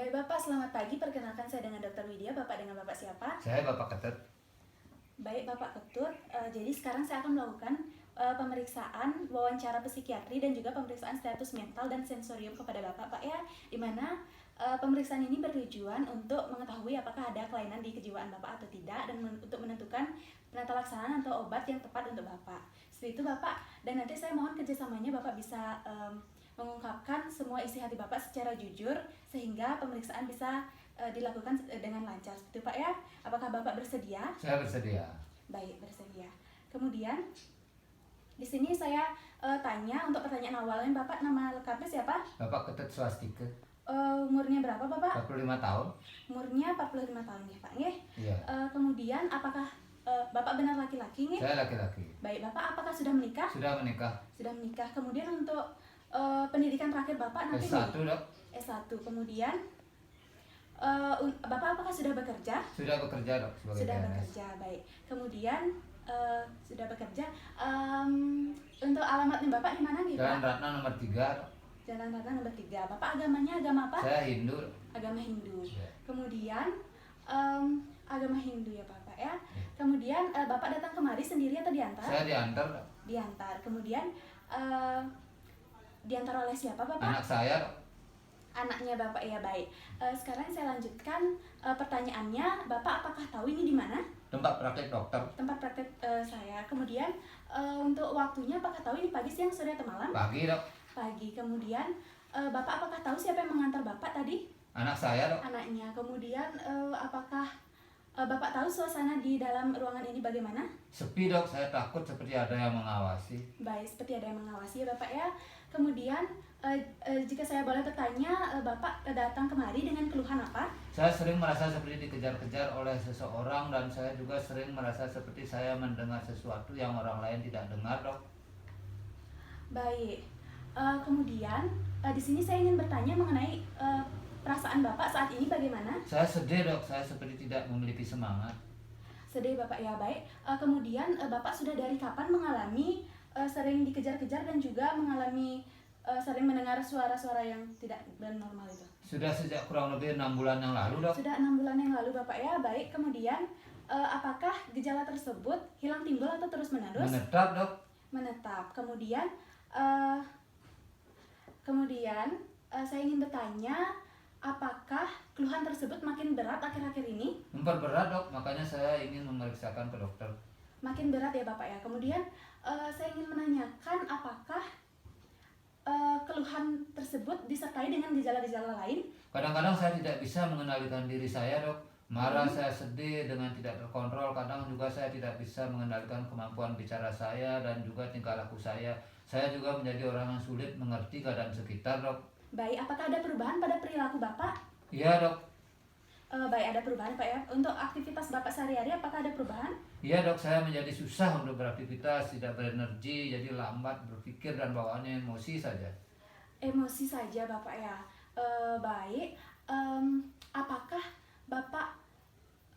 Baik Bapak, selamat pagi. Perkenalkan saya dengan Dr. Widya. Bapak dengan Bapak siapa? Saya Bapak Ketut. Baik Bapak Ketut, jadi sekarang saya akan melakukan pemeriksaan wawancara psikiatri dan juga pemeriksaan status mental dan sensorium kepada Bapak, Pak ya. Dimana pemeriksaan ini bertujuan untuk mengetahui apakah ada kelainan di kejiwaan Bapak atau tidak dan untuk menentukan penata laksanaan atau obat yang tepat untuk Bapak. Seperti itu Bapak, dan nanti saya mohon kerjasamanya Bapak bisa mengungkapkan semua isi hati Bapak secara jujur sehingga pemeriksaan bisa dilakukan dengan lancar. Seperti itu Pak ya. Apakah Bapak bersedia? Saya bersedia. Baik, bersedia. Kemudian di sini saya tanya untuk pertanyaan awalnya, Bapak nama lengkapnya siapa? Bapak Ketut Swastika. Umurnya berapa Bapak? 45 tahun. Umurnya 45 tahun ya Pak. Iya. Kemudian apakah Bapak benar laki-laki nih? Saya laki-laki. Baik, Bapak apakah sudah menikah? Sudah menikah. Sudah menikah. Kemudian untuk pendidikan terakhir Bapak nanti S1 dok. S1. Kemudian Bapak apakah sudah bekerja? Sudah bekerja dok sebagai Sudah PNS. bekerja, baik. Kemudian sudah bekerja. Untuk alamatnya Bapak di mana nih Pak? Jalan Ratna nomor 3 dok. Jalan Ratna nomor 3. Bapak agamanya agama apa? Saya Hindu. Dok. Agama Hindu. Ya. Kemudian agama Hindu ya Bapak ya. Kemudian Bapak datang kemari sendiri atau diantar? Saya diantar dok. Diantar. Kemudian diantar oleh siapa Bapak? Anak saya dok. Anaknya Bapak ya, baik. Sekarang saya lanjutkan pertanyaannya. Bapak apakah tahu ini di mana? Tempat praktek dokter. Tempat praktek saya. Kemudian untuk waktunya apakah tahu ini pagi, siang, sore atau malam? Pagi dok. Pagi. Kemudian Bapak apakah tahu siapa yang mengantar Bapak tadi? Anak saya dok. Anaknya. Kemudian apakah Bapak tahu suasana di dalam ruangan ini bagaimana? Sepi dok. Saya takut seperti ada yang mengawasi. Baik, seperti ada yang mengawasi ya Bapak ya. Kemudian jika saya boleh bertanya, Bapak datang kemari dengan keluhan apa? Saya sering merasa seperti dikejar-kejar oleh seseorang dan saya juga sering merasa seperti saya mendengar sesuatu yang orang lain tidak dengar dok. Baik. Kemudian di sini saya ingin bertanya mengenai perasaan Bapak saat ini bagaimana? Saya sedih dok. Saya seperti tidak memiliki semangat. Sedih Bapak ya, baik. Kemudian Bapak sudah dari kapan mengalami sering dikejar-kejar dan juga mengalami sering mendengar suara-suara yang tidak normal itu? Sudah sejak kurang lebih 6 bulan yang lalu dok. Sudah 6 bulan yang lalu Bapak ya, baik. Kemudian apakah gejala tersebut hilang timbul atau terus menerus? Menetap dok. Menetap. Kemudian saya ingin bertanya, apakah keluhan tersebut makin berat akhir-akhir ini? Memperberat dok, makanya saya ingin memeriksakan ke dokter. Makin berat ya Bapak ya. Kemudian saya ingin menanyakan apakah keluhan tersebut disertai dengan gejala-gejala lain? Kadang-kadang saya tidak bisa mengendalikan diri saya dok. Marah, saya sedih dengan tidak terkontrol. Kadang juga saya tidak bisa mengendalikan kemampuan bicara saya dan juga tingkah laku saya. Saya juga menjadi orang yang sulit mengerti keadaan sekitar dok. Baik, apakah ada perubahan pada perilaku Bapak? Iya dok. Baik, ada perubahan Pak ya. Untuk aktivitas Bapak sehari-hari apakah ada perubahan? Iya dok, saya menjadi susah untuk beraktivitas, tidak berenergi, jadi lambat berpikir dan bawaannya emosi saja. Emosi saja Bapak ya. Baik, apakah Bapak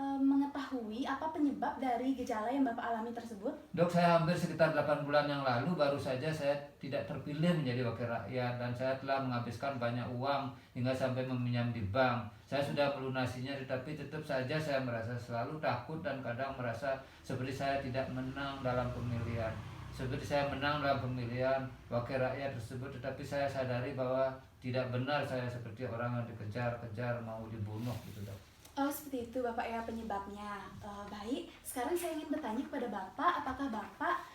mengetahui apa penyebab dari gejala yang Bapak alami tersebut? Dok, saya hampir sekitar 8 bulan yang lalu baru saja saya tidak terpilih menjadi wakil rakyat dan saya telah menghabiskan banyak uang hingga sampai meminjam di bank. Saya sudah melunasinya tetapi tetap saja saya merasa selalu takut dan kadang merasa seperti saya tidak menang dalam pemilihan. Seperti saya menang dalam pemilihan wakil rakyat tersebut tetapi saya sadari bahwa tidak benar saya seperti orang yang dikejar-kejar mau dibunuh gitu dok. Oh seperti itu Bapak ya penyebabnya. Baik, sekarang saya ingin bertanya kepada Bapak, apakah Bapak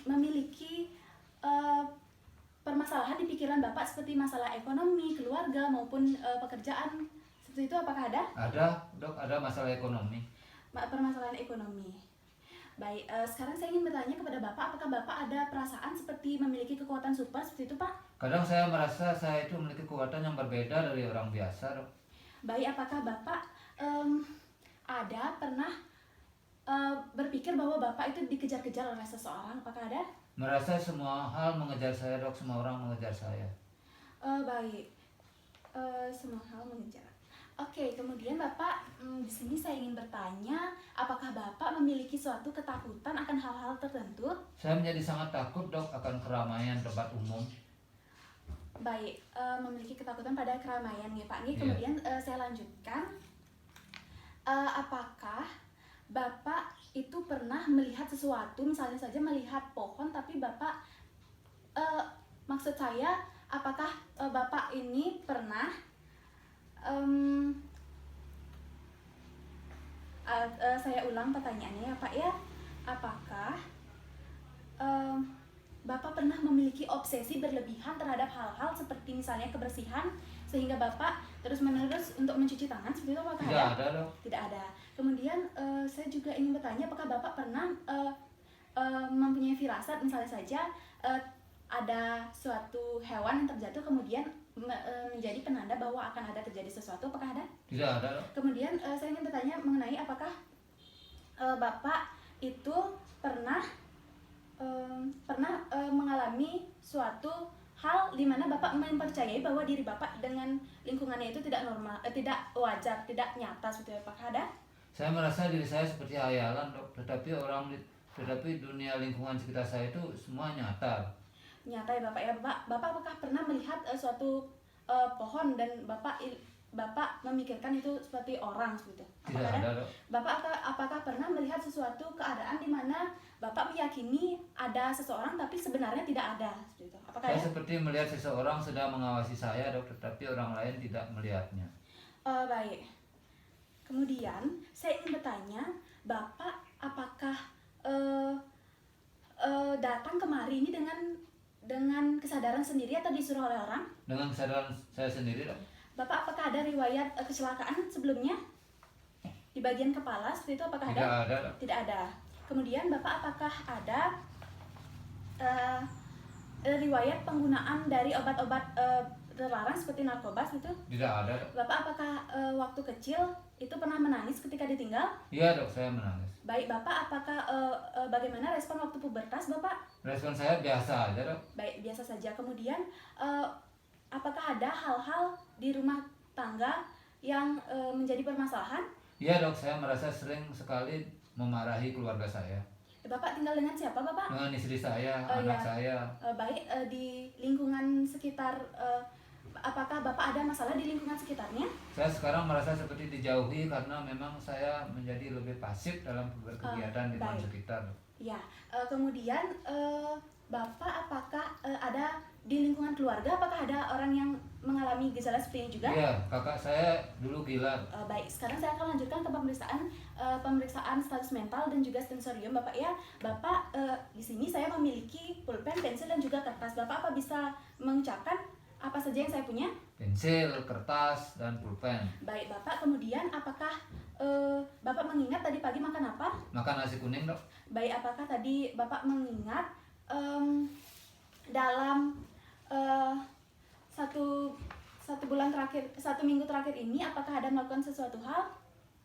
memiliki permasalahan di pikiran Bapak seperti masalah ekonomi, keluarga maupun pekerjaan? Seperti itu apakah ada? Ada dok, ada masalah ekonomi. Permasalahan ekonomi. Baik, sekarang saya ingin bertanya kepada Bapak, apakah Bapak ada perasaan seperti memiliki kekuatan super seperti itu Pak? Kadang saya merasa saya itu memiliki kekuatan yang berbeda dari orang biasa dok. Baik, apakah Bapak ada pernah berpikir bahwa Bapak itu dikejar-kejar oleh seseorang? Apakah ada? Merasa semua hal mengejar saya dok, semua orang mengejar saya. Baik, semua hal mengejar. Oke, kemudian Bapak di sini saya ingin bertanya, apakah Bapak memiliki suatu ketakutan akan hal-hal tertentu? Saya menjadi sangat takut dok akan keramaian tempat umum. Baik, memiliki ketakutan pada keramaian ya Pak. Iya. Kemudian saya lanjutkan. Apakah Bapak itu pernah melihat sesuatu, misalnya saja melihat pohon, tapi Bapak, maksud saya, apakah Bapak ini pernah, saya ulang pertanyaannya ya Pak ya, apakah Bapak pernah memiliki obsesi berlebihan terhadap hal-hal seperti misalnya kebersihan, sehingga Bapak terus-menerus untuk mencuci tangan, seperti itu apakah Tidak ada dok. Tidak ada. Kemudian saya juga ingin bertanya, apakah Bapak pernah mempunyai firasat, misalnya saja ada suatu hewan yang terjatuh kemudian menjadi penanda bahwa akan ada terjadi sesuatu, apakah ada? Tidak ada dok. Kemudian saya ingin bertanya mengenai apakah Bapak itu pernah mengalami suatu hal di mana Bapak mempercayai bahwa diri Bapak dengan lingkungannya itu tidak normal, tidak wajar, tidak nyata, seperti apakah ada? Saya merasa diri saya seperti hayalan dok, tetapi dunia lingkungan sekitar saya itu semua nyata. Nyata ya Bapak ya. Bapak apakah pernah melihat suatu pohon dan Bapak memikirkan itu seperti orang seperti itu? Tidak ada dok. Bapak apakah pernah melihat sesuatu keadaan di mana Bapak meyakini ada seseorang tapi sebenarnya tidak ada seperti itu? Apakah Saya ada? seperti melihat seseorang sedang mengawasi saya dok, tetapi orang lain tidak melihatnya. Baik. Kemudian saya ingin bertanya, Bapak apakah datang kemari ini dengan kesadaran sendiri atau disuruh oleh orang? Dengan kesadaran saya sendiri dok. Bapak apakah ada riwayat kecelakaan sebelumnya di bagian kepala seperti itu, apakah Tidak ada? ada dok. Tidak ada. Kemudian Bapak apakah ada riwayat penggunaan dari obat-obat terlarang seperti narkoba itu? Tidak ada dok. Bapak apakah waktu kecil itu pernah menangis ketika ditinggal? Iya dok, saya menangis. Baik, Bapak apakah bagaimana respon waktu pubertas Bapak? Respon saya biasa aja dok. Baik, biasa saja. Kemudian apakah ada hal-hal di rumah tangga yang menjadi permasalahan? Iya dok, saya merasa sering sekali memarahi keluarga saya. Bapak tinggal dengan siapa Bapak? Dengan istri saya, Oh, anak iya. saya. Baik, di lingkungan sekitar, apakah Bapak ada masalah di lingkungan sekitarnya? Saya sekarang merasa seperti dijauhi karena memang saya menjadi lebih pasif dalam berkegiatan di lingkungan baik. sekitar. Ya, kemudian Bapak apakah ada di lingkungan keluarga, apakah ada orang yang mengalami gejala seperti ini juga? Iya, kakak saya dulu gila. Baik, sekarang saya akan lanjutkan ke pemeriksaan status mental dan juga sensorium Bapak ya. Bapak, di sini saya memiliki pulpen, pensil dan juga kertas. Bapak apa bisa mengucapkan apa saja yang saya punya? Pensil, kertas, dan pulpen. Baik, Bapak. Kemudian apakah Bapak mengingat tadi pagi makan apa? Makan nasi kuning dok. Baik, apakah tadi Bapak mengingat dalam satu bulan terakhir, 1 minggu terakhir ini, apakah ada melakukan sesuatu hal?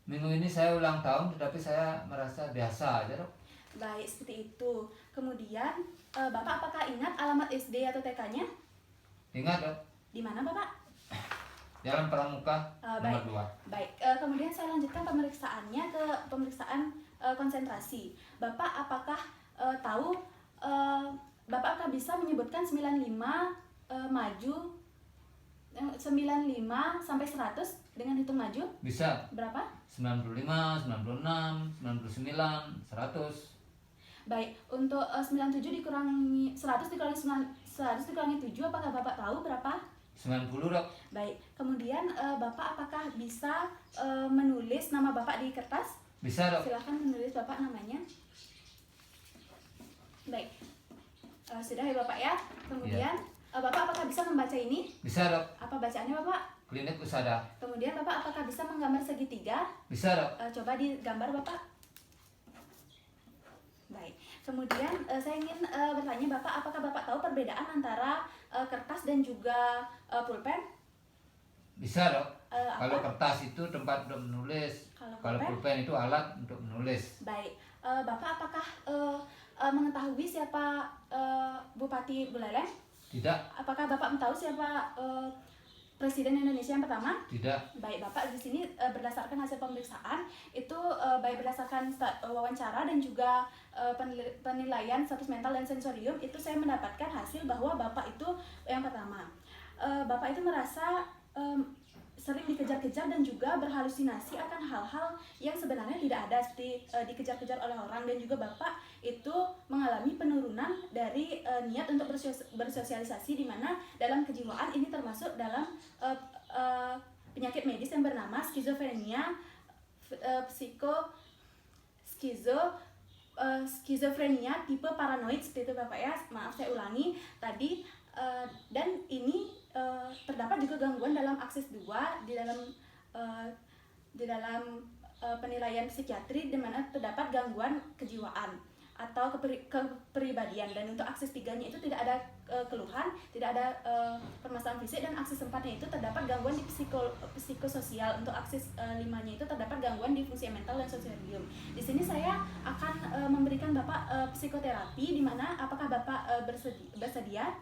Minggu ini saya ulang tahun, tetapi saya merasa biasa aja dok. Baik, seperti itu. Kemudian Bapak apakah ingat alamat SD atau TK-nya? Ingat dok, Di mana Bapak? Jalan Pramuka nomor 2. Baik. Kemudian saya lanjutkan pemeriksaannya ke pemeriksaan konsentrasi. Bapak apakah tahu, Bapak akan bisa menyebutkan 95 maju 95 sampai 100 dengan hitung maju? Bisa. Berapa? 95, 96, 99, 100. Baik, untuk 97 dikurangi 100 dikurangi 100 dikurangi 7, apakah Bapak tahu berapa? 90 dok. Baik, kemudian Bapak apakah bisa menulis nama Bapak di kertas? Bisa dok. Silahkan menulis Bapak namanya. Baik, sudah ya Bapak ya. Kemudian Bapak apakah bisa membaca ini? Bisa dok. Apa bacaannya Bapak? Klinik Usada. Kemudian Bapak apakah bisa menggambar segitiga? Bisa dok. Coba digambar Bapak. Baik, kemudian saya ingin bertanya Bapak, apakah Bapak tahu perbedaan antara kertas dan juga pulpen? Bisa dok. Apa? Kalau kertas itu tempat untuk menulis. Kalau pulpen itu alat untuk menulis. Baik, Bapak apakah mengetahui siapa Bupati Buleleng? Tidak. Apakah Bapak tahu siapa Presiden Indonesia yang pertama? Tidak. Baik, Bapak di sini berdasarkan hasil pemeriksaan itu baik berdasarkan wawancara dan juga penilaian status mental dan sensorium, itu saya mendapatkan hasil bahwa Bapak itu yang pertama, Bapak itu merasa sering dikejar-kejar dan juga berhalusinasi akan hal-hal yang sebenarnya tidak ada, seperti dikejar-kejar oleh orang. Dan juga Bapak itu mengalami penurunan dari niat untuk bersosialisasi, di mana dalam kejiwaan ini termasuk dalam penyakit medis yang bernama skizofrenia, skizofrenia tipe paranoid, seperti itu Bapak ya. Maaf saya ulangi tadi. Dan ini terdapat juga gangguan dalam akses 2 di dalam penilaian psikiatri, di mana terdapat gangguan kejiwaan atau kepribadian. Dan untuk akses 3-nya itu tidak ada keluhan, tidak ada permasalahan fisik. Dan akses 4-nya itu terdapat gangguan di psikososial. Untuk akses 5-nya itu terdapat gangguan di fungsi mental dan sensorium. Di sini saya akan memberikan Bapak psikoterapi, di mana apakah Bapak bersedia?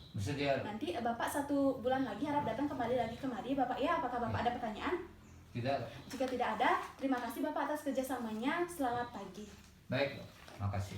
Bersedia. Nanti Bapak 1 bulan lagi harap datang kembali lagi kemari Bapak ya. Apakah Bapak ada pertanyaan? Tidak. Jika tidak ada, terima kasih Bapak atas kerjasamanya. Selamat pagi. Baik, makasih.